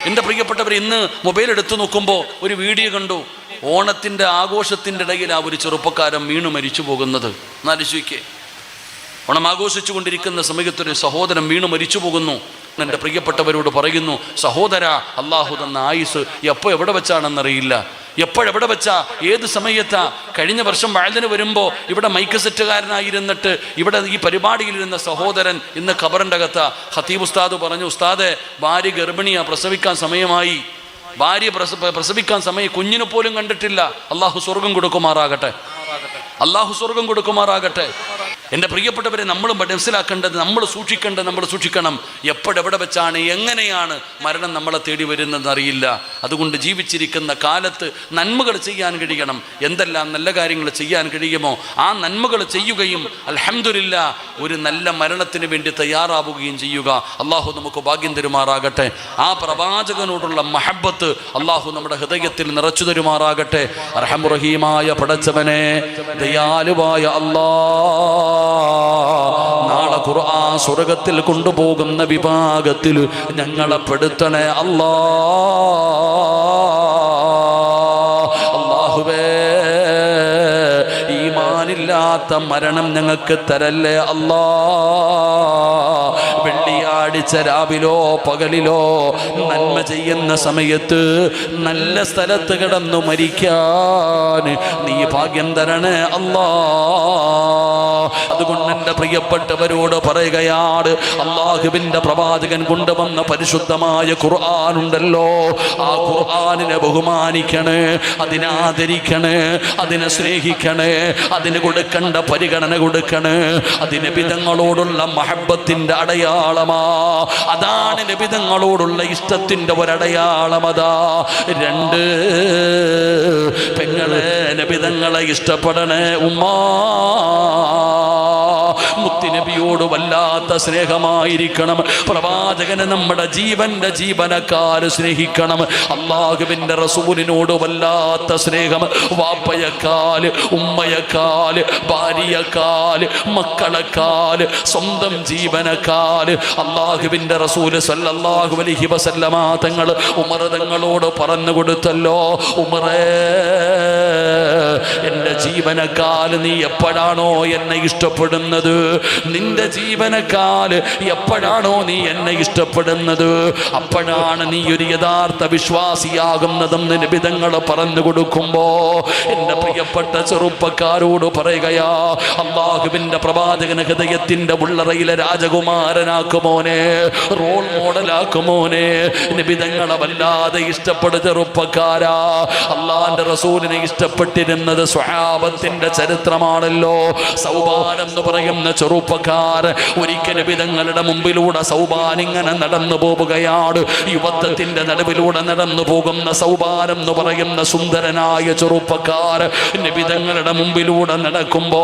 എൻ്റെ പ്രിയപ്പെട്ടവർ, ഇന്ന് മൊബൈൽ എടുത്തു നോക്കുമ്പോൾ ഒരു വീഡിയോ കണ്ടു. ഓണത്തിൻ്റെ ആഘോഷത്തിൻ്റെ ഇടയിൽ ആ ഒരു ചെറുപ്പക്കാരൻ വീണു മരിച്ചു പോകുന്നത് എന്നാലോചിക്കേ. ഓണം ആഘോഷിച്ചു കൊണ്ടിരിക്കുന്ന സമയത്തൊരു സഹോദരൻ വീണു മരിച്ചു പോകുന്നു. എൻ്റെ പ്രിയപ്പെട്ടവരോട് പറയുന്നു, സഹോദര, അള്ളാഹു തന്ന ആയുസ് എപ്പോൾ എവിടെ വെച്ചാണെന്നറിയില്ല, എപ്പോഴെവിടെ വെച്ചാ ഏത് സമയത്താ. കഴിഞ്ഞ വർഷം വയലിന് വരുമ്പോൾ ഇവിടെ മൈക്ക് സെറ്റുകാരനായിരുന്നിട്ട് ഇവിടെ ഈ പരിപാടിയിലിരുന്ന സഹോദരൻ ഇന്ന് ഖബറിൻ്റെ അകത്താ. ഖതീബ് ഉസ്താദ് പറഞ്ഞു, ഉസ്താദെ, ഭാര്യ ഗർഭിണിയാ, പ്രസവിക്കാൻ സമയമായി, ഭാര്യ പ്രസവിക്കാൻ സമയം, കുഞ്ഞിനെ പോലും കണ്ടിട്ടില്ല. അള്ളാഹു സ്വർഗം കൊടുക്കുമാറാകട്ടെ, അള്ളാഹു സ്വർഗം കൊടുക്കുമാറാകട്ടെ. എൻ്റെ പ്രിയപ്പെട്ടവരെ, നമ്മൾ മനസ്സിലാക്കേണ്ടത്, നമ്മൾ സൂക്ഷിക്കണം. എപ്പോഴെവിടെ വെച്ചാണ് എങ്ങനെയാണ് മരണം നമ്മളെ തേടി വരുന്നതെന്ന് അറിയില്ല. അതുകൊണ്ട് ജീവിച്ചിരിക്കുന്ന കാലത്ത് നന്മകൾ ചെയ്യാൻ കഴിയണം. എന്തെല്ലാം നല്ല കാര്യങ്ങൾ ചെയ്യാൻ കഴിയുമോ ആ നന്മകൾ ചെയ്യുകയും അൽഹംദുലില്ലാ ഒരു നല്ല മരണത്തിന് വേണ്ടി തയ്യാറാവുകയും ചെയ്യുക. അള്ളാഹു നമുക്ക് ഭാഗ്യം തരുമാറാകട്ടെ. ആ പ്രവാചകനോടുള്ള മഹബത്ത് അള്ളാഹു നമ്മുടെ ഹൃദയത്തിൽ നിറച്ചു തരുമാറാകട്ടെ. അർഹമുറഹീമായ പടച്ചവനെ, ദയാലുവായ അല്ലാഹ്, നാളെ ഖുർആൻ സ്വർഗ്ഗത്തിൽ കൊണ്ടുപോകുന്ന വിഭാഗത്തിൽ ഞങ്ങളെ പെടുത്തണേ അല്ലാഹുവേ. ഈമാനില്ലാത്ത മരണം ഞങ്ങൾക്ക് തരല്ലേ അല്ലാ. വെള്ളിയാഴ്ച രാവിലോ പകലിലോ നന്മ ചെയ്യുന്ന സമയത്ത് നല്ല സ്ഥലത്ത് കിടന്നു മരിക്കാൻ നീ ഭാഗ്യം തരണേ അല്ലാ. അതുകൊണ്ട് എൻ്റെ പ്രിയപ്പെട്ടവരോട് പറയുകയാണ്, അള്ളാഹുവിൻ്റെ പ്രവാചകൻ കൊണ്ടുവന്ന പരിശുദ്ധമായ ഖുർആൻ ഉണ്ടല്ലോ, ആ ഖുർആനിനെ ബഹുമാനിക്കണേ, അതിനെ ആദരിക്കണേ, അതിനെ സ്നേഹിക്കണേ, അതിന് കൊടുക്കേണ്ട പരിഗണന കൊടുക്കണേ. അത് നബിതങ്ങളോടുള്ള മഹബത്തിൻ്റെ അടയാളമാ. അതാണ് നബിതങ്ങളോടുള്ള ഇഷ്ടത്തിൻ്റെ ഒരടയാളമതാ. രണ്ട്, പെങ്ങളെ, നബിതങ്ങളെ ഇഷ്ടപ്പെടണേ ഉമ്മാ. മുത്തുനബിയോട് വല്ലാത്ത സ്നേഹമായിരിക്കണം. പ്രവാചകനെ നമ്മുടെ ജീവന്റെ ജീവനക്കാർ സ്നേഹിക്കണം. അള്ളാഹുവിൻ്റെ റസൂലിനോട് വല്ലാത്ത സ്നേഹം. വാപ്പയെക്കാൾ, ഉമ്മയെക്കാൾ, ഭാര്യയെക്കാൾ, മക്കളെക്കാൾ, സ്വന്തം ജീവനക്കാൾ അള്ളാഹുവിൻ്റെ റസൂൽ സല്ലല്ലാഹു അലൈഹി വസല്ലമ തങ്ങൾ ഉമർ തങ്ങളോട് പറഞ്ഞു കൊടുത്തല്ലോ, ഉമറേ, എൻ്റെ ജീവനക്കാൽ നീ എപ്പോഴാണോ എന്നെ ഇഷ്ടപ്പെടുന്നത്, നിന്റെ ജീവനക്കാൽ എപ്പോഴാണോ നീ എന്നെ ഇഷ്ടപ്പെടുന്നത്, അപ്പോഴാണ് നീ ഒരു യഥാർത്ഥ വിശ്വാസിയാകുന്നതെന്ന് നബിതങ്ങൾ പറഞ്ഞു കൊടുക്കുമ്പോ എൻ്റെ പ്രിയപ്പെട്ട ചെറുപ്പക്കാരോട് പറയുകയാ, അള്ളാഹുവിൻ്റെ പ്രവാചകന ഹൃദയത്തിൻ്റെ ഉള്ളറയിലെ രാജകുമാരനാക്കുമോനെ, റോൾ മോഡലാക്കുമോനെ. നബിതങ്ങളെ വല്ലാതെ ഇഷ്ടപ്പെട്ട ചെറുപ്പക്കാരാ. അള്ളാന്റെ റസൂലിനെ ഇഷ്ടപ്പെട്ടിരുന്നത് സ്വഹാബത്തിന്റെ ചരിത്രമാണല്ലോ. സൗബാൻ എന്ന് പറയുന്ന ചെറുപ്പക്കാരൻ ഒരിക്കൽ നബിതങ്ങളുടെ മുമ്പിലൂടെ സൗബാൻ ഇങ്ങനെ നടന്നു പോവുകയാണ്. യുവത്വത്തിന്റെ നടുവിലൂടെ നടന്നു പോകുന്ന സൗബാൻ എന്ന് പറയുന്ന സുന്ദരനായ ചെറുപ്പക്കാരൻ നബിതങ്ങളുടെ മുമ്പിലൂടെ നടക്കുമ്പോ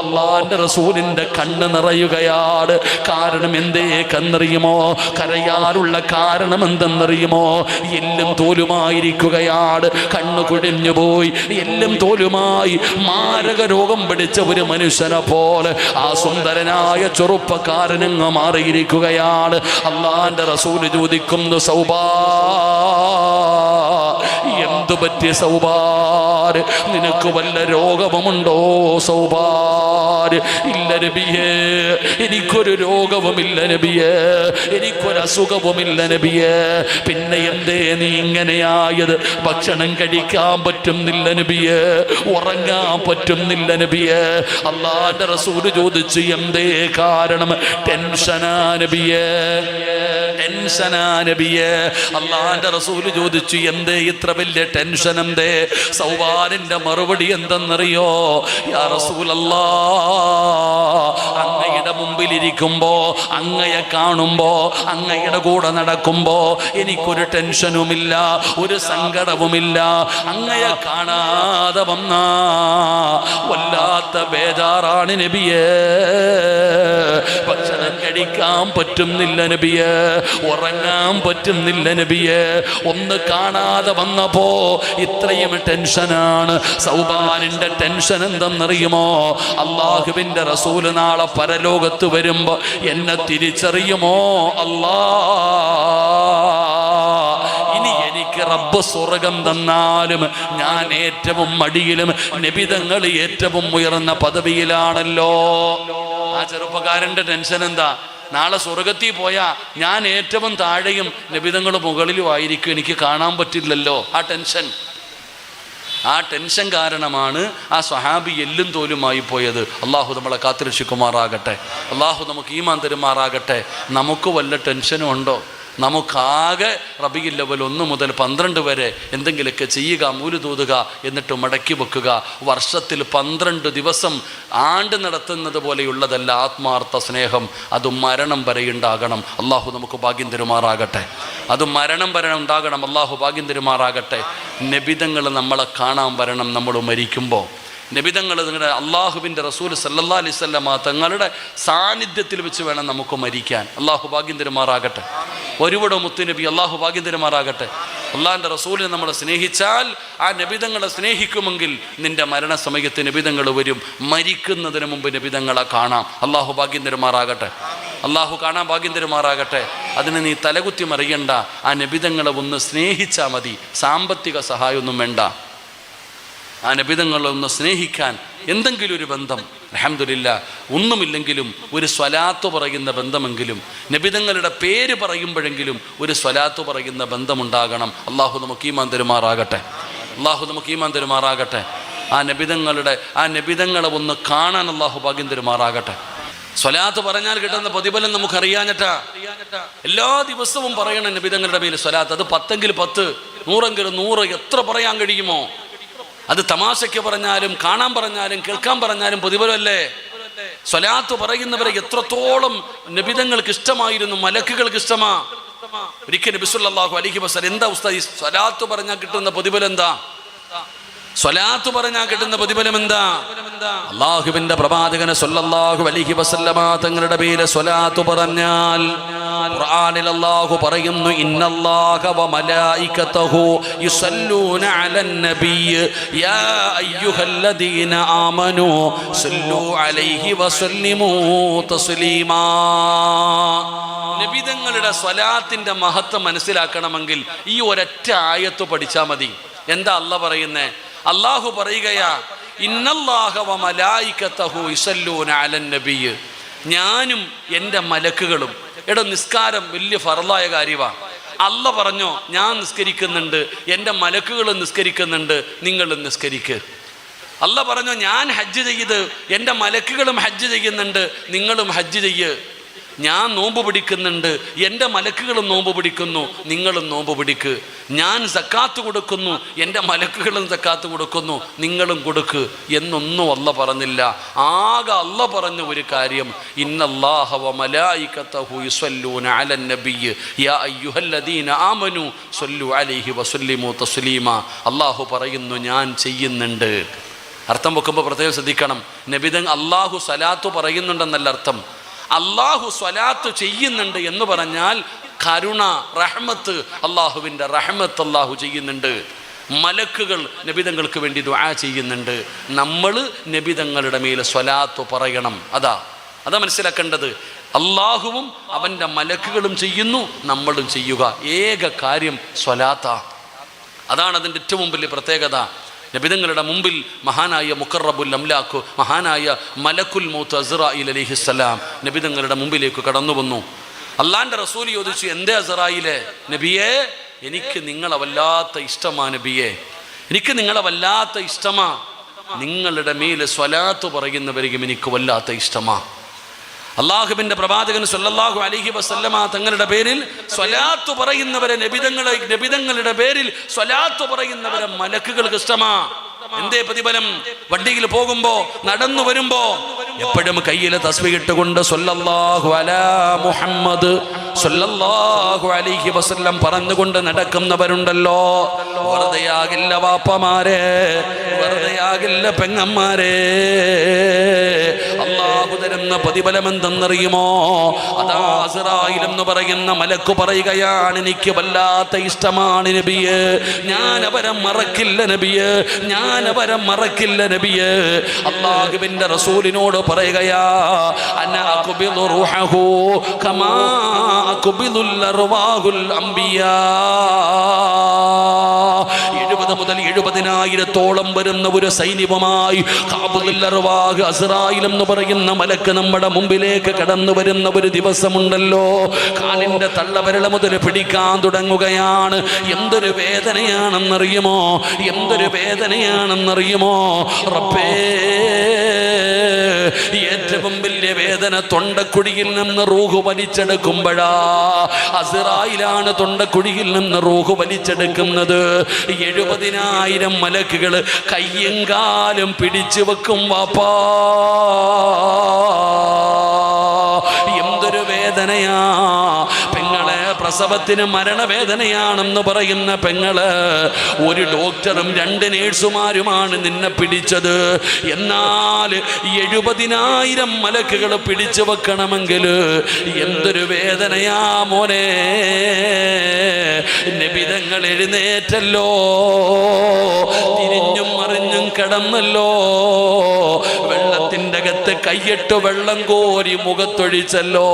അള്ളാന്റെ റസൂലിന്റെ കണ്ണ് നിറയുകയാണ്. കാരണം എന്തേ കന്നറിയുമോ? കരയാനുള്ള കാരണം എന്തെന്നറിയുമോ? എല്ലും തോലുമായിരിക്കുകയാണ്. കണ്ണു കുഴിഞ്ഞു പോയി, എല്ലും തോലുമായി മാരക രോഗം പിടിച്ച ഒരു മനുഷ്യനെ പോലെ ആ സുന്ദരനായ ചെറുപ്പക്കാരനങ്ങ് മാറിയിരിക്കുകയാണ്. അള്ളാന്റെ റസൂൽ ചോദിക്കുന്നു, സൗബാ, എന്തു പറ്റിയ സൗബാർ, നിനക്ക് വല്ല രോഗവുമുണ്ടോ സൗബാർ? ഇല്ല നബിയേ, എനിക്കൊരു രോഗവുമില്ല നബിയേ, എനിക്കൊരു അസുഖവുമില്ല നബിയേ. പിന്നെ എന്തേ നീ ഇങ്ങനെയായത്? ഭക്ഷണം കഴിക്കാൻ പറ്റുന്നില്ല നബിയേ, ഉറങ്ങാൻ പറ്റുന്നില്ല നബിയേ. അള്ളാന്റെ റസൂല് ചോദിച്ചു, എന്തേ കാരണം? ടെൻഷനാ നബിയേ, ടെൻഷനാ നബിയേ. അള്ളാന്റെ റസൂല് ചോദിച്ചു, എന്തേ ഇത്ര വലിയ ടെൻഷൻ? എന്തേ? സൗബാനിന്റെ മറുപടി എന്തെന്നറിയോ? യാ റസൂലല്ലാ, അങ്ങയുടെ മുമ്പിലിരിക്കുമ്പോ, അങ്ങയെ കാണുമ്പോ, അങ്ങയുടെ കൂടെ നടക്കുമ്പോ എനിക്കൊരു ടെൻഷനുമില്ല, ഒരു സങ്കടവുമില്ല. അങ്ങയെ കാണാതെ വന്ന വല്ലാത്ത ബേജാറാണ് നബിയേ. ഭക്ഷണം കഴിക്കാൻ പറ്റുന്നില്ല നബിയേ, ഉറങ്ങാൻ പറ്റുന്നില്ല നബിയേ. ഒന്ന് കാണാതെ വന്നപ്പോ ഇത്രയും ടെൻഷനാണ്. സൗബാനിന്റെ ടെൻഷൻ എന്തെന്നറിയുമോ? അള്ളാഹുവിന്റെ റസൂല് നാളെ പരലോകത്ത് വരുമ്പോ എന്നെ തിരിച്ചറിയുമോ അല്ലാ എനിക്ക് റബ്ബ് സ്വർഗം തന്നാലും ഞാൻ ഏറ്റവും അടിയിലും നബിതങ്ങൾ ഏറ്റവും ഉയർന്ന പദവിയിലാണല്ലോ. ആ ചെറുപ്പക്കാരന്റെ ടെൻഷൻ എന്താ? നാളെ സ്വർഗത്തിൽ പോയാ ഞാൻ ഏറ്റവും താഴെയും നബിതങ്ങൾ മുകളിലും ആയിരിക്കും, എനിക്ക് കാണാൻ പറ്റില്ലല്ലോ. ആ ടെൻഷൻ കാരണമാണ് ആ സ്വഹാബി എല്ലും തോലുമായി പോയത്. അള്ളാഹു നമ്മളെ കാത്തുരക്ഷിക്കുമാറാകട്ടെ. അള്ളാഹു നമുക്ക് ഈമാൻ തരുമാറാകട്ടെ. നമുക്ക് വല്ല ടെൻഷനും ഉണ്ടോ? നമുക്കാകെ റബീഉൽ അവ്വൽ 1 മുതൽ 12 വരെ എന്തെങ്കിലുമൊക്കെ ചെയ്യുക, മൂലുതൂതുക, എന്നിട്ട് മടക്കി വെക്കുക. വർഷത്തിൽ 12 ദിവസം ആണ്ട് നടത്തുന്നത് പോലെയുള്ളതല്ല ആത്മാർത്ഥ സ്നേഹം. അത് മരണം വരെ ഉണ്ടാകണം. അള്ളാഹു നമുക്ക് ഭാഗ്യം തരുമാറാകട്ടെ. അത് മരണം വരെ ഉണ്ടാകണം. അള്ളാഹു ഭാഗ്യം തരുമാറാകട്ടെ. നബിതങ്ങൾ നമ്മളെ കാണാൻ വരണം. നമ്മൾ മരിക്കുമ്പോൾ നബിതങ്ങൾ നിങ്ങളുടെ അള്ളാഹുവിൻ്റെ റസൂൽ സല്ലല്ലാഹു അലൈഹി വസല്ലമ തങ്ങളുടെ സാന്നിധ്യത്തിൽ വെച്ച് വേണം നമുക്ക് മരിക്കാൻ. അള്ളാഹു ഭാഗ്യം തരുമാറാകട്ടെ. ഒരുപാട് മുത്തുനബി അള്ളാഹു ഭാഗ്യം തരുമാറാകട്ടെ. അള്ളാഹിൻ്റെ റസൂലിനെ നമ്മൾ സ്നേഹിച്ചാൽ, ആ നബിതങ്ങളെ സ്നേഹിക്കുമെങ്കിൽ നിന്റെ മരണസമയത്ത് നബിതങ്ങൾ വരും. മരിക്കുന്നതിന് മുമ്പ് നബിതങ്ങളെ കാണാം. അള്ളാഹു ഭാഗ്യം തരുമാറാകട്ടെ. അള്ളാഹു കാണാൻ ഭാഗ്യം തരുമാറാകട്ടെ. അതിന് നീ തലകുത്തി മറിയണ്ട. ആ നബിതങ്ങളെ ഒന്ന് സ്നേഹിച്ചാൽ മതി. സാമ്പത്തിക സഹായമൊന്നും വേണ്ട. ആ നബിതങ്ങളെ ഒന്ന് സ്നേഹിക്കാൻ എന്തെങ്കിലും ഒരു ബന്ധം, അൽഹംദുലില്ലാഹ്, ഒന്നുമില്ലെങ്കിലും ഒരു സ്വലാത്ത് പറയുന്ന ബന്ധമെങ്കിലും, നബിതങ്ങളുടെ പേര് പറയുമ്പോഴെങ്കിലും ഒരു സ്വലാത്ത് പറയുന്ന ബന്ധമുണ്ടാകണം. അള്ളാഹു നമുക്ക് ഈമാൻ തരുമാറാകട്ടെ. അള്ളാഹു നമുക്ക് ഈമാൻ തരുമാറാകട്ടെ. ആ നബിതങ്ങളെ ഒന്ന് കാണാൻ അള്ളാഹു ഭാഗ്യം തരുമാറാകട്ടെ. സ്വലാത്ത് പറഞ്ഞാൽ കിട്ടുന്ന പ്രതിഫലം നമുക്കറിയാഞ്ഞിട്ടാ. എല്ലാ ദിവസവും പറയണം നബിതങ്ങളുടെ പേര് സ്വലാത്ത്. അത് 10 10, 100 100, എത്ര പറയാൻ കഴിയുമോ? അത് തമാശയ്ക്ക് പറഞ്ഞാലും കാണാൻ പറഞ്ഞാലും കേൾക്കാൻ പറഞ്ഞാലും പ്രതിഫലമല്ലേ? സ്വലാത്ത് പറയുന്നവരെ എത്രത്തോളം നബിതങ്ങൾക്ക് ഇഷ്ടമായിരുന്നു, മലക്കുകൾക്ക് ഇഷ്ടമാ. ഒരിക്കൽ നബി സല്ലല്ലാഹു അലൈഹി വസല്ലം, എന്താ ഉസ്താദ് ഈ സ്വലാത്ത് പറഞ്ഞാൽ കിട്ടുന്ന പ്രതിഫലം എന്താ? സ്വലാത്ത് പറഞ്ഞാൽ കിട്ടുന്ന പ്രതിഫലം എന്താ? അല്ലാഹുവിന്റെ പ്രവാചകൻ സല്ലല്ലാഹു അലൈഹി വസല്ലമ തങ്ങളുടെ പേര് സ്വലാത്ത് പറഞ്ഞാൽ ഖുർആനിൽ അല്ലാഹു പറയുന്നു, ഇന്നല്ലാഹ വ മലായികതഹു യുസല്ലൂന അലൻ നബിയ്യ് യാ അയ്യുഹല്ലദീന ആമനൂ സല്ലൂ അലൈഹി വസല്ലിമൂ തസ്ലീമാ. നബിതങ്ങളുടെ സ്വലാത്തിന്റെ മഹത്വം മനസ്സിലാക്കണമെങ്കിൽ ഈ ഒരൊറ്റ ആയത്ത് പഠിച്ചാൽ മതി. എന്താ അല്ലാഹ് പറയുന്നേ? അല്ലാഹു പറയുകയാ, ഇന്നല്ലാഹ വ മലായികതഹു യുസല്ലൂന അലൻ നബിയ്യ്, ഞാനും എൻ്റെ മലക്കുകളും. നിസ്കാരം വലിയ ഫർളായ കാര്യമാണ്. അല്ലാഹ് പറഞ്ഞോ, ഞാൻ നിസ്കരിക്കുന്നുണ്ട്, എൻ്റെ മലക്കുകളും നിസ്കരിക്കുന്നുണ്ട്, നിങ്ങളും നിസ്കരിക്ക്. അല്ലാഹ് പറഞ്ഞോ, ഞാൻ ഹജ്ജ് ചെയ്ത് എൻ്റെ മലക്കുകളും ഹജ്ജ് ചെയ്യുന്നുണ്ട്, നിങ്ങളും ഹജ്ജ് ചെയ്യ്. ഞാൻ നോമ്പ് പിടിക്കുന്നുണ്ട്, എൻ്റെ മലക്കുകളും നോമ്പ് പിടിക്കുന്നു, നിങ്ങളും നോമ്പ് പിടിക്ക്. ഞാൻ സക്കാത്ത് കൊടുക്കുന്നു, എൻ്റെ മലക്കുകളും സക്കാത്ത് കൊടുക്കുന്നു, നിങ്ങളും കൊടുക്ക് എന്നൊന്നും അല്ലാഹ് പറഞ്ഞില്ല. ആകെ അല്ലാഹ് പറഞ്ഞ ഒരു കാര്യം, ഇന്നല്ലാഹ വ മലായികതഹു യുസല്ലൂന അലൻ നബിയ്യ് യാ അയ്യുഹല്ലദീന ആമനൂ സല്ലു അലൈഹി വസല്ലിമൂ തസ്ലീമാ. അല്ലാഹു പറയുന്നു, ഞാൻ ചെയ്യുന്നുണ്ട്. അർത്ഥം വെക്കുമ്പോൾ പ്രത്യേകം ശ്രദ്ധിക്കണം. അല്ലാഹു സ്വലാത്ത് പറയുന്നുണ്ടെന്നല്ല അർത്ഥം. അല്ലാഹു സ്വലാത്ത് ചെയ്യുന്നുണ്ട് എന്ന് പറഞ്ഞാൽ കരുണ, റഹ്മത്ത്, അല്ലാഹുവിൻ്റെ റഹ്മത്ത് അല്ലാഹു ചെയ്യുന്നുണ്ട്. മലക്കുകൾ നബിതങ്ങൾക്ക് വേണ്ടി ദുആ ചെയ്യുന്നുണ്ട്. നമ്മൾ നബിതങ്ങളുടെ മേലെ സ്വലാത്ത് പറയണം. അതാ മനസ്സിലാക്കേണ്ടത്. അല്ലാഹുവും അവൻ്റെ മലക്കുകളും ചെയ്യുന്നു, നമ്മളും ചെയ്യുക. ഏക കാര്യം സ്വലാത്താ. അതാണ് അതിൻ്റെ ഏറ്റവും വലിയ പ്രത്യേകത. നബിതങ്ങളുടെ മുമ്പിൽ മഹാനായ മുഖറബുൽ അംലാഖ്, മഹാനായ മലക്കുൽ മൗത്ത് അസ്റായീൽ അലൈഹിസ്സലാം നബിതങ്ങളുടെ മുമ്പിലേക്ക് കടന്നു വന്നു. അള്ളാന്റെ റസൂൽ ചോദിച്ചു, എന്തേ അസ്റായീലേ? നബിയേ, എനിക്ക് നിങ്ങളെ വല്ലാത്ത ഇഷ്ടമാ. നബിയേ, എനിക്ക് നിങ്ങളെ വല്ലാത്ത ഇഷ്ടമാ. നിങ്ങളുടെ മേൽ സ്വലാത്ത് പറയുന്നവരെയും എനിക്ക് വല്ലാത്ത ഇഷ്ടമാ. അള്ളാഹുവിന്റെ പ്രവാചകൻ സല്ലല്ലാഹു അലൈഹി വസല്ലമ തങ്ങളുടെ പേരിൽ സ്വലാത്ത് പറയുന്നവരെ, നബിതങ്ങളുടെ പേരിൽ സ്വലാത്ത് പറയുന്നവരെ മലക്കുകൾക്ക് ഇഷ്ടമാ. എന്തേ പ്രതിഫലം? വണ്ടിയിൽ പോകുമ്പോ, നടന്നു വരുമ്പോ എപ്പോഴും കയ്യിലെ തസ്ബീഹ് ഇട്ടുകൊണ്ട് സല്ലല്ലാഹു അലാ മുഹമ്മദ് സല്ലല്ലാഹു അലൈഹി വസല്ലം പറഞ്ഞുകൊണ്ട് നടക്കുന്നവരുണ്ടല്ലോ. വെറുതെയാകില്ല വാപ്പമാരെ, വെറുതെയാകില്ല പെങ്ങന്മാരെ. അല്ലാഹു തരുന്ന പ്രതിഫലം എന്തെന്നറിയുമോ? അതാ അസ്റായീൽ എന്ന് പറയുന്ന മലക്ക് പറയുകയാണ്, എനിക്ക് വല്ലാത്ത ഇഷ്ടമാണ് നബിയേ, ഞാൻ അവരെ മറക്കില്ല നബിയേ, ഞാൻ അവരെ മറക്കില്ല നബിയേ. അല്ലാഹുവിന്റെ റസൂലിനോട് പറയുകയാ, അനാ അഖ്ബിദു റൂഹഹു കമാ അഖ്ബിദുൽ അർവാഹുൽ അംബിയാ. 70,000-ഓളം വരുന്ന ഒരു സൈന്യവുമായി ഖാബിദുൽ അർവാഹ് അസ്റായിൽ എന്ന് പറയുന്ന മലക്ക് നമ്മുടെ മുമ്പിലേക്ക് കടന്നു വരുന്ന ഒരു ദിവസമുണ്ടല്ലോ. കാലിന്റെ തള്ളവിരൽ മുതൽ പിടിക്കാൻ തുടങ്ങുകയാണ്. എന്തൊരു വേദനയാണെന്നറിയുമോ? എന്തൊരു വേദനയാണെന്നറിയുമോ? റബ്ബേ, ഏറ്റവും വലിയ വേദന തൊണ്ടക്കുഴിയിൽ നിന്ന് റൂഹ് വലിച്ചെടുക്കുമ്പോഴാ. അസ്റായിലാണ് തൊണ്ടക്കുഴിയിൽ നിന്ന് റൂഹ് വലിച്ചെടുക്കുന്നത്. 70,000 മലക്കുകൾ കയ്യും കാലും പിടിച്ചു വെക്കും വാപ്പാ. എന്തൊരു വേദനയാ പെങ്ങളെ. പ്രസവത്തിന് മരണവേദനയാണെന്ന് പറയുന്ന പെങ്ങള്, ഒരു ഡോക്ടറും 2 നേഴ്സുമാരുമാണ് നിന്നെ പിടിച്ചത്. എന്നാൽ 70,000 മലക്കുകൾ പിടിച്ചു വെക്കണമെങ്കിൽ എന്തൊരു വേദനയാ മോനെ. നബിതങ്ങൾ എഴുന്നേറ്റല്ലോ, തിരിഞ്ഞും മറിഞ്ഞും കിടന്നല്ലോ, വെള്ളത്തിൻ്റെ അകത്ത് കൈയിട്ട് വെള്ളം കോരി മുഖത്തൊഴിച്ചല്ലോ.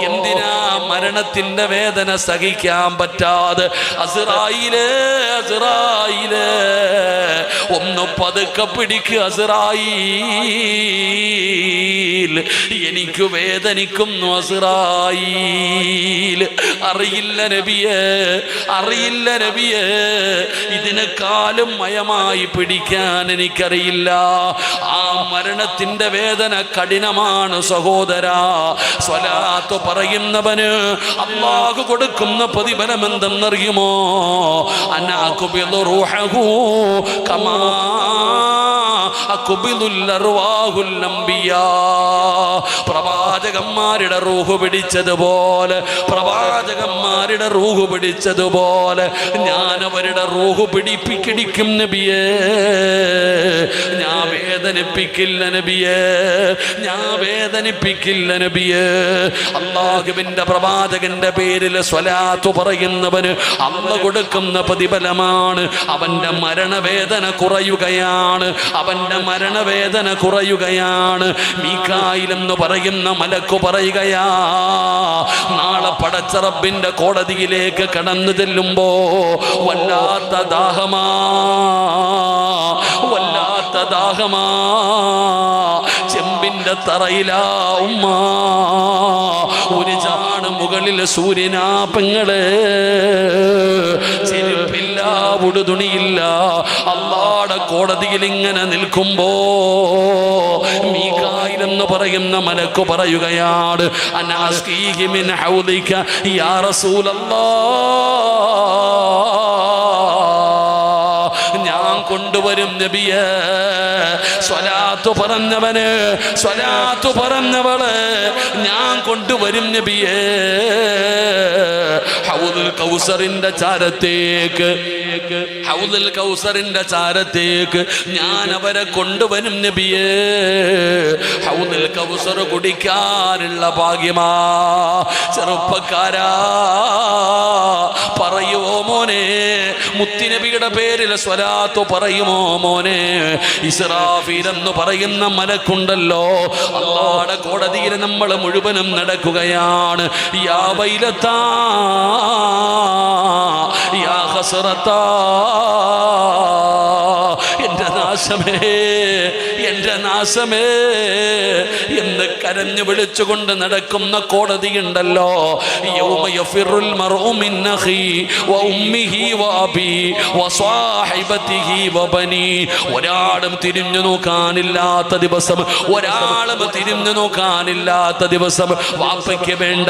എന്തിനാ? മരണത്തിന്റെ വേദന സഹിക്കാൻ പറ്റാതെ അസ്റായിലേ, അസ്റായിലേ, ഒന്ന് പതുക്കെ പിടിക്കുക അസ്റായീൽ, എനിക്ക് വേദനിക്കുന്നു അസ്റായീൽ. അറിയില്ല നബിയേ, അറിയില്ല നബിയേ, ഇതിനെക്കാളും മയമായി പിടിക്കാൻ എനിക്കറിയില്ല. ആ മരണത്തിന്റെ വേദന കഠിനമാണ് സഹോദരാ. സ്വലാത്ത് പറയുന്നവന് അല്ലാഹു കൊടുക്കുന്ന പ്രതിഫലം എന്തെന്നറിയുമോ? അനാകുബിദു റൂഹഹു കമാ അകുബിദുൽ അർവാഹുൽ അംബിയാ. പ്രവാചകന്മാരുടെ റൂഹ് പിടിച്ചതുപോലെ, പ്രവാചകന്മാരുടെ റൂഹ് പിടിച്ചതുപോലെ ഞാൻ അവരുടെ റൂഹ് പിടിപ്പിക്കും നബിയേ. ഞാൻ വേദനിപ്പിക്കില്ല നബിയേ, ഞാൻ വേദനിപ്പിക്കില്ല നബിയേ. അല്ലാഹുവിന്റെ പ്രവാചകന്റെ പേരിൽ സ്വലാത്ത് പറയുന്നവന് അല്ലാഹു കൊടുക്കുന്ന പ്രതിഫലമാണ്. അവന്റെ മരണവേദന കുറയുകയാണ്, അവന്റെ മരണവേദന കുറയുകയാണ്. മീകായിൽ എന്ന് പറയുന്ന മലക്കു പറയുകയാ, നാളെ പടച്ച റബ്ബിന്റെ കോടതിയിലേക്ക് കടന്നു ചെല്ലുമ്പോ വല്ലാത്ത ദാഹമാ, വല്ലാത്ത ദാഹമാ. ചെമ്പിന്റെ തറയിലാ ഉമ്മ, ഒരു ചാണ് മുകളിൽ സൂര്യനാ പെങ്ങളെ, ചെരുപ്പില്ല, ഉടുതുണിയില്ല. അല്ലാഹുവിന്റെ കോടതിയിൽ ഇങ്ങനെ നിൽക്കുമ്പോ മീകായിൽ എന്ന് പറയുന്ന മലക്ക് പറയുകയാണ്, അനാസ്കീഹി മിൻ ഹൗദിക യാ റസൂലല്ലാഹ്, ഞാൻ കൊണ്ടുവരും നബിയേ. സ്വലാത്ത് പറഞ്ഞവന്, സ്വലാത്ത് പറഞ്ഞവള് ഞാൻ കൊണ്ടുവരും നബിയേ. ഹൗദുൽ കൗസറിന്റെ ചാരത്തേക്ക്, ഹൗദുൽ കൗസറിന്റെ ചാരത്തേക്ക് ഞാൻ അവരെ കൊണ്ടുവരും നബിയേ. ഹൗദുൽ കൗസർ കുടിക്കാനുള്ള ഭാഗ്യമാ. ചെറുപ്പക്കാരാ പറയുമോ മോനെ? മുത്തുനബിയുടെ പേരിൽ സ്വലാത്ത് പറയുമോ മോനെ? ഇസ്രാഫീൽ എന്ന് പറയുന്ന മലക്കുണ്ടല്ലോ, അല്ലാഹുവിന്റെ കോടതിയിൽ നമ്മൾ മുഴുവനും നടക്കുകയാണ്. യാ വൈലത്താ, യാ ഹസ്റത്താ, എന്റെ നാശമേ, എന്റെ നാശമേ എന്ന് കരഞ്ഞു വിളിച്ചുകൊണ്ട് നടക്കുന്ന കോടതിയുണ്ടല്ലോ. യൗമ യഫിറുൽ മർഉ മിൻ അഖി വ ഉമ്മിഹി വ അബി വ സ്വഹിബതിഹി വ ബനി. ഒരാളും തിരിഞ്ഞു നോക്കാനില്ലാത്ത ദിവസം, ഒരാളും തിരിഞ്ഞു നോക്കാനില്ലാത്ത ദിവസം. വാപ്പയ്ക്ക് വേണ്ട,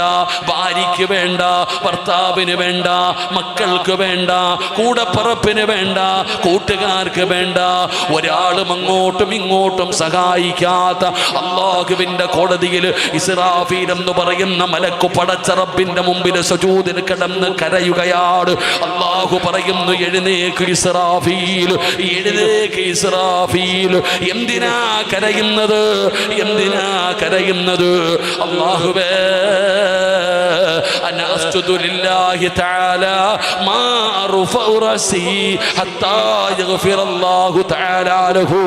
ഭാര്യയ്ക്ക് വേണ്ട, ഭർത്താവിന് വേണ്ട, മക്കൾക്ക് വേണ്ട, കൂടപ്പറപ്പിന് വേണ്ട, കൂട്ടുകാർക്ക് വേണ്ട, ഒരാളും അങ്ങോട്ടും ഇങ്ങോട്ടും സഹായിക്കാത്ത അല്ലാഹുവിന്റെ കോടതിയിൽ ഇസ്രാഫീൽ എന്ന് പറയുന്ന മലക്ക് പടച്ച റബ്ബിന്റെ മുമ്പിൽ സുജൂദിൽ കിടന്ന് കരയുകയാണ്. അല്ലാഹു പറയുന്നു, എഴുന്നേക്ക് ഇസ്രാഫീൽ, എഴുന്നേക്ക് ഇസ്രാഫീൽ. എന്തിനാ കരയുന്നത്? എന്തിനാ കരയുന്നത്? അല്ലാഹുവേ, അന അസ്ജുദു ലില്ലാഹി തആല മാ അർഫഉ റസി ഹത്താ യഗ്ഫിറല്ലാഹു തആല ലഹു.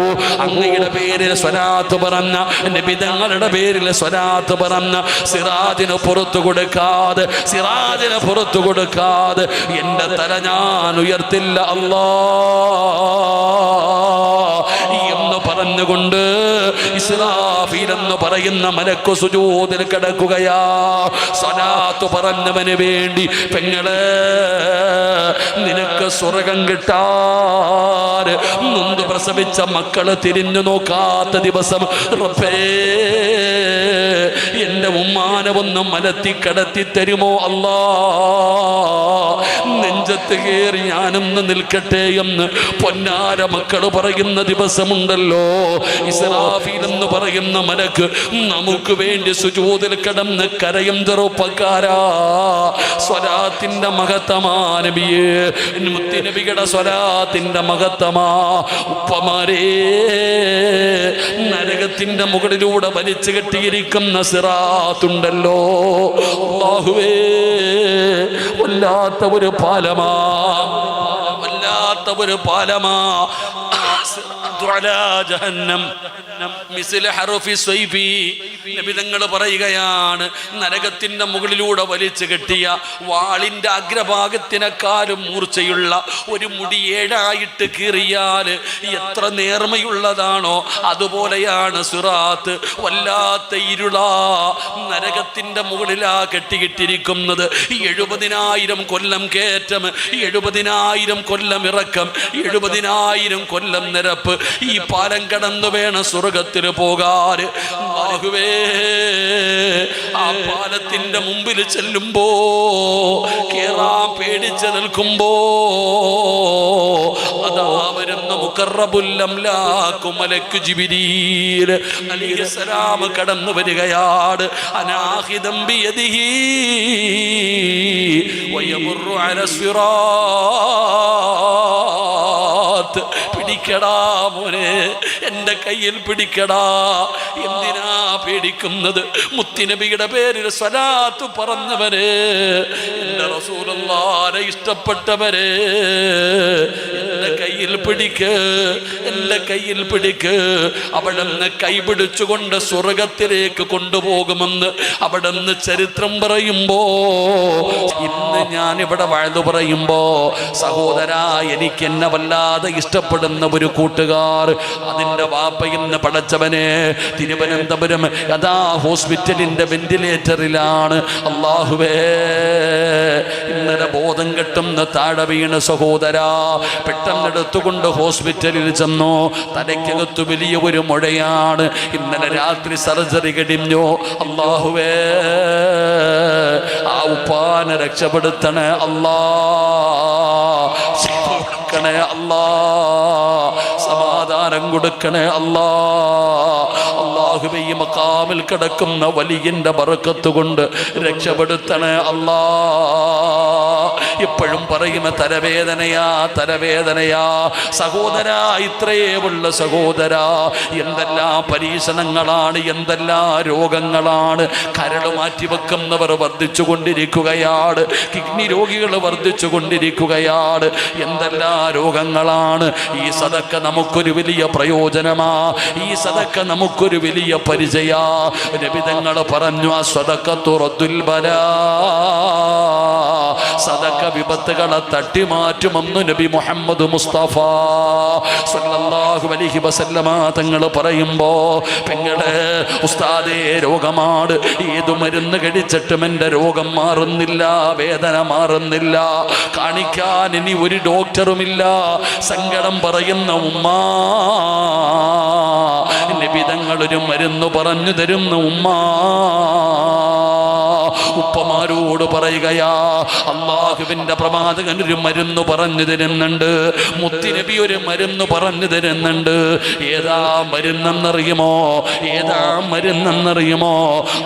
അങ്ങയുടെ പേരിൽ സ്വലാത്ത് പറഞ്ഞ, നബി തങ്ങളുടെ പേരിൽ സ്വലാത്ത് പറഞ്ഞ സിറാജിന് പുറത്തു കൊടുക്കാതെ, സിറാജിന് പുറത്തു കൊടുക്കാതെ എന്റെ തല ഞാൻ ഉയർത്തില്ല അല്ലാ എന്ന് പറഞ്ഞുകൊണ്ട് ഇസ്രാഫീൽ എന്ന് പറയുന്ന മലക്ക് സുജൂദിൽ കിടക്കുകയാ. സ്വലാത്ത് പറഞ്ഞവന് വേണ്ടി പെങ്ങളെ നിനക്ക് സ്വർഗം കിട്ടാൻ നൊന്ത് പ്രസവിച്ച മക്കള് തിരിഞ്ഞു നോക്കാത്ത ദിവസം റബ്ബേ എന്റെ ഉമ്മാനെ ഒന്ന് മലത്തി കിടത്തി തരുമോ അല്ലാ, നെഞ്ചത്ത് കയറി ഞാനൊന്ന് നിൽക്കട്ടെ എന്ന് പൊന്നാര മക്കള് പറയുന്ന ദിവസമുണ്ടല്ലോ. ഇസ്രാഫീൽ എന്ന് പറയുന്ന മലക്ക് നമുക്ക് വേണ്ടി സുജൂദിൽ കിടന്ന് കരയും ചെറുപ്പക്കാരാ. സ്വലാത്തിന്റെ മഹത്തമാ നബിയേ, മുത്തുനബിയുടെ സ്വലാത്തിന്റെ മഹത്തമാ. ഉപ്പമാരേ, നരകത്തിന്റെ മുകളിലൂടെ വലിച്ചു കെട്ടിയിരിക്കുന്ന സിറാത്തുണ്ടല്ലോ, അല്ലാഹുവേ വല്ലാത്ത ഒരു പാലമാ, വല്ലാത്ത ഒരു പാലമാ. നബിതങ്ങൾ പറയുകയാണ്, നരകത്തിന്റെ മുകളിലൂടെ വലിച്ചു കെട്ടിയ വാളിന്റെ അഗ്രഭാഗത്തിനെക്കാളും മൂർച്ചയുള്ള ഒരു മുടി ഏഴായിട്ട് കീറിയാൽ എത്ര നേർമയുള്ളതാണോ അതുപോലെയാണ് സിറാത്ത്. വല്ലാത്ത ഇരുളാ, നരകത്തിന്റെ മുകളിലാ കെട്ടിയിട്ടിരിക്കുന്നത്. 70,000 കൊല്ലം കയറ്റം, 70,000 കൊല്ലം ഇറക്കം, 70,000 കൊല്ലം നിരപ്പ്. ഈ പാലം കടന്നു വേണം സ്വർഗത്തിൽ പോകാൻ. അല്ലാഹുവേ, ആ പാലത്തിന്റെ മുമ്പിൽ ചെല്ലുമ്പോ, കേറാൻ പേടിച്ച് നിൽക്കുമ്പോ അതാ വരുന്ന മുഖറബുൽ അംലാഖു മലക്ക് ജിബ്രീൽ അലൈഹിസ്സലാം കടന്നു വരികയാണ്. അനാഹിദം ബിയദിഹി വയമുറു അലാ സിറാത്ത്. പിടിക്കടാ മോനെ, എന്റെ കയ്യിൽ പിടിക്കടാ. എന്തിനാ പേടിക്കുന്നത്? മുത്തുനബിയുടെ പേരിൽ സ്വലാത്ത് പറഞ്ഞവരെ, എന്റെ റസൂലുള്ളാഹിനെ ഇഷ്ടപ്പെട്ടവരെ, എന്റെ കയ്യിൽ പിടിക്ക്, എന്റെ കയ്യിൽ പിടിക്ക്. അവിടുന്ന് കൈപിടിച്ചുകൊണ്ട് സ്വർഗത്തിലേക്ക് കൊണ്ടുപോകുമെന്ന് അവിടുന്ന് ചരിത്രം പറയുമ്പോ, ഇന്ന് ഞാൻ ഇവിടെ വാഴ്ന്നു പറയുമ്പോ, സഹോദരാ, എനിക്ക് എന്നെ വല്ലാതെ ഇഷ്ടപ്പെടുന്ന ഒരു കൂട്ടുകാർ, അതിന്റെ വാപ്പ ഇന്ന് പടച്ചവനെ തിരുവനന്തപുരം യഥാ ഹോസ്പിറ്റലിന്റെ വെന്റിലേറ്ററിലാണ്. അല്ലാഹുവേ, ഇന്നലെ ബോധം കെട്ടുന്ന താഴെ വീണ് സഹോദരാ, പെട്ടെന്ന് എടുത്തുകൊണ്ട് ഹോസ്പിറ്റലിൽ ചെന്നു. തലയ്ക്കകത്ത് വലിയ ഒരു മുഴയാണ്. ഇന്നലെ രാത്രി സർജറി കഴിഞ്ഞു. അല്ലാഹുവേ, ആ ഉപ്പാനെ രക്ഷപ്പെടുത്തണേ അല്ലാ, കൊടുക്കണേ അല്ലാ, സമാധാനം കൊടുക്കണേ അല്ലാ. അല്ലാഹുവേ, ഈ മഖാമിൽ കിടക്കുന്ന വലിയന്റെ ബറക്കത്ത് കൊണ്ട് രക്ഷപ്പെടുത്തണേ അല്ലാ. എപ്പോഴും പറയുന്ന തലവേദനയാ, തലവേദനയാ. സഹോദരാ, ഇത്രയേ ഉള്ള സഹോദരാ, എന്തെല്ലാം പരീക്ഷണങ്ങളാണ്, എന്തെല്ലാം രോഗങ്ങളാണ്. കരൾ മാറ്റിവെക്കുന്നവർ വർദ്ധിച്ചു കൊണ്ടിരിക്കുകയാണ്, കിഡ്നി രോഗികൾ വർദ്ധിച്ചു കൊണ്ടിരിക്കുകയാണ്, എന്തെല്ലാം രോഗങ്ങളാണ്. ഈ സദക്ക നമുക്കൊരു വലിയ പ്രയോജനമാ, ഈ സദക്ക നമുക്കൊരു വലിയ പരിചയാ. നബിതങ്ങൾ പറഞ്ഞു, ആ സദഖത്തു റദ്ദുൽ ബലാ, സദക്ക വിപത്തുകളെ തട്ടിമാറ്റുമെന്ന് നബി മുഹമ്മദ് മുസ്തഫ സല്ലല്ലാഹു അലൈഹി വസല്ലമ തങ്ങൾ പറയുമ്പോ, പെങ്ങളെ ഉസ്താദേ, രോഗമാണ്, ഏതു മരുന്ന് കഴിച്ചിട്ടും എൻ്റെ രോഗം മാറുന്നില്ല, വേദന മാറുന്നില്ല, കാണിക്കാൻ ഇനി ഒരു ഡോക്ടറുമില്ല. സങ്കടം പറയുന്ന ഉമ്മാ, നബിതങ്ങളൊരു മരുന്ന് പറഞ്ഞു തരുന്ന ഉമ്മാ. ഉപ്പമാരോട് പറയുകയാ, അല്ലാഹുവിന്റെ പ്രവാചകൻ ഒരു മരുന്ന് പറഞ്ഞു തരുന്നുണ്ട്, മുത്തുനബി ഒരു മരുന്ന് പറഞ്ഞു തരുന്നുണ്ട്. ഏതാ മരുന്നെന്നറിയുമോ? ഏതാ മരുന്നെന്നറിയുമോ?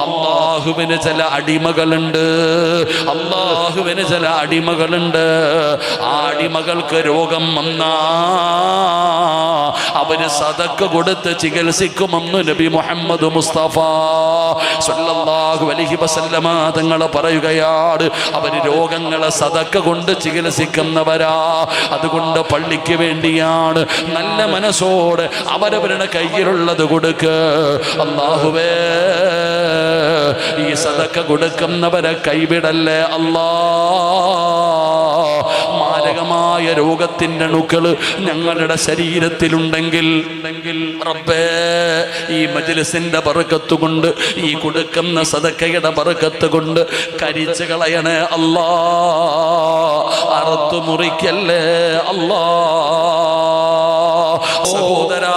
അല്ലാഹുവിന് ചില അടിമകളുണ്ട്, അല്ലാഹുവിന് ചില അടിമകളുണ്ട്. ആ അടിമകൾക്ക് രോഗം വന്നാ അവര് സദക്ക കൊടുത്ത് ചികിത്സിക്കുമെന്ന് നബി മുഹമ്മദ് മുസ്തഫ സല്ലല്ലാഹു അലൈഹി വസല്ലമ തങ്ങൾ പറയുകയാണ്. അവര് രോഗങ്ങളെ സദക്ക കൊണ്ട് ചികിത്സിക്കുന്നവരാ. അതുകൊണ്ട് പള്ളിക്ക് വേണ്ടിയാണ് നല്ല മനസ്സോടെ അവരവരുടെ കയ്യിലുള്ളത് കൊടുക്ക്. അല്ലാഹുവേ, ഈ സദക്ക കൊടുക്കുന്നവരെ കൈവിടല്ലേ അല്ലാ. മാരക മാരകമായ രോഗത്തിൻ്റെ അണുക്കൾ ഞങ്ങളുടെ ശരീരത്തിലുണ്ടെങ്കിൽ റബ്ബേ ഈ മജ്‌ലിസിന്റെ ബറക്കത്ത് കൊണ്ട്, ഈ കൊടുക്കുന്ന സദഖയുടെ ബറക്കത്ത് കൊണ്ട് കരിച്ചു കളയണേ അല്ലാ, അറുത്തു മുറിക്കല്ലേ അല്ലാ. സഹോദരാ,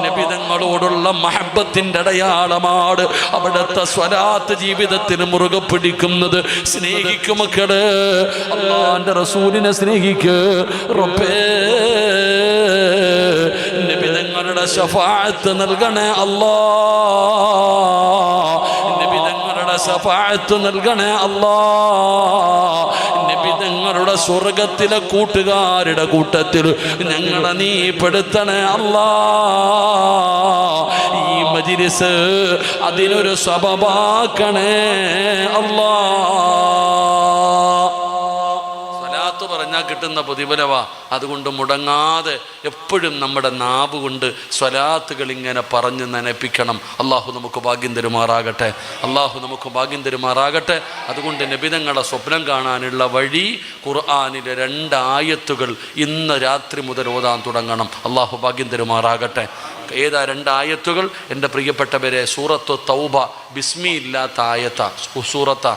നബിതങ്ങളോടുള്ള മഹബത്തിന്റെ അടയാളമാണ് അവിടുത്തെ സ്വലാത്ത് ജീവിതത്തിൽ മുറുകെ പിടിക്കുന്നത്. സ്നേഹിക്കും മക്കള്, അല്ലാഹുവിന്റെ റസൂലിനെ സ്നേഹിക്ക്. റബ്ബേ നബിതങ്ങളുടെ ശഫാഅത്ത് നൽകണേ അല്ലാ, നബിതങ്ങളുടെ ശഫാഅത്ത് നൽകണേ അല്ലാ. നബിതങ്ങളുടെ സ്വർഗത്തിലെ കൂട്ടുകാരുടെ കൂട്ടത്തിൽ ഞങ്ങളെ നീ പെടുത്തണേ അല്ലാ. ഈ മജ്‌ലിസ് അതിനൊരു സബബാക്കണേ അല്ലാ. സ്വലാത്ത് പറഞ്ഞാൽ കിട്ടുന്ന പ്രതിഫലവാ. അതുകൊണ്ട് മുടങ്ങാതെ എപ്പോഴും നമ്മുടെ നാവ് കൊണ്ട് സ്വലാത്തുകൾ ഇങ്ങനെ പറഞ്ഞ് നനപ്പിക്കണം. അള്ളാഹു നമുക്ക് ഭാഗ്യം തരുമാറാകട്ടെ, അള്ളാഹു നമുക്ക് ഭാഗ്യം തരുമാറാകട്ടെ. അതുകൊണ്ട് നബിതങ്ങളെ സ്വപ്നം കാണാനുള്ള വഴി ഖുർആനിലെ 2 ആയത്തുകൾ ഇന്ന് രാത്രി മുതൽ ഓതാൻ തുടങ്ങണം. അള്ളാഹു ഭാഗ്യം തരുമാറാകട്ടെ. ഏതാ 2 ആയത്തുകൾ? എൻ്റെ പ്രിയപ്പെട്ടവരെ, സൂറത്തു തൗബ ബിസ്മി ഇല്ലാത്ത സൂറത്താ.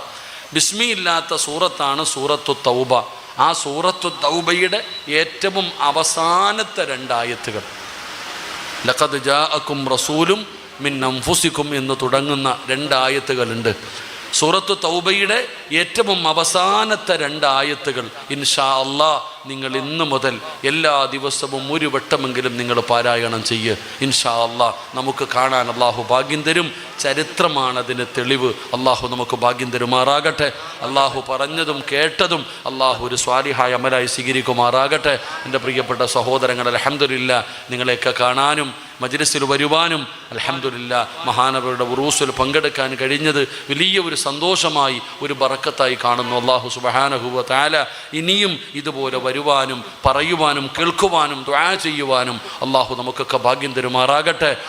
ബിസ്മി ഇല്ലാത്ത സൂറത്താണ് സൂറത്തു തൗബ. ആ സൂറത്തു തൗബയുടെ ഏറ്റവും അവസാനത്തെ 2 ആയത്തുകൾ ലഖദ് ജാഅക്കും റസൂലും മിൻ അൻഫുസിക്കും എന്ന് തുടങ്ങുന്ന 2 ആയത്തുകളുണ്ട്. സൂറത്തു തൗബയുടെ ഏറ്റവും അവസാനത്തെ 2 ആയത്തുകൾ ഇൻഷാ അല്ലാഹ് നിങ്ങൾ ഇന്നു മുതൽ എല്ലാ ദിവസവും ഒരു വട്ടമെങ്കിലും നിങ്ങൾ പാരായണം ചെയ്യുക. ഇൻഷാ അല്ലാഹ് നമുക്ക് കാണാൻ അള്ളാഹു ഭാഗ്യം തരും. ചരിത്രമാണതിന് തെളിവ്. അള്ളാഹു നമുക്ക് ഭാഗ്യം തരുമാറാകട്ടെ. അള്ളാഹു പറഞ്ഞതും കേട്ടതും അള്ളാഹു ഒരു സ്വാലിഹായ അമലായി സ്വീകരിക്കുമാറാകട്ടെ. എൻ്റെ പ്രിയപ്പെട്ട സഹോദരങ്ങൾ, അൽഹംദുലില്ലാ നിങ്ങളെയൊക്കെ കാണാനും മജ്‌ലിസിൽ വരുവാനും അൽഹംദുലില്ലാ മഹാനവരുടെ ഉറൂസിൽ പങ്കെടുക്കാൻ കഴിഞ്ഞത് വലിയ ഒരു സന്തോഷമായി, ഒരു ബറക്കത്തായി കാണുന്നു. അല്ലാഹു സുബ്ഹാനഹു വ തആല ഇനിയും ഇതുപോലെ വരുവാനും പറയുവാനും കേൾക്കുവാനും ദുആ ചെയ്യുവാനും അല്ലാഹു നമുക്കൊക്കെ ഭാഗ്യം തരുമാറാകട്ടെ.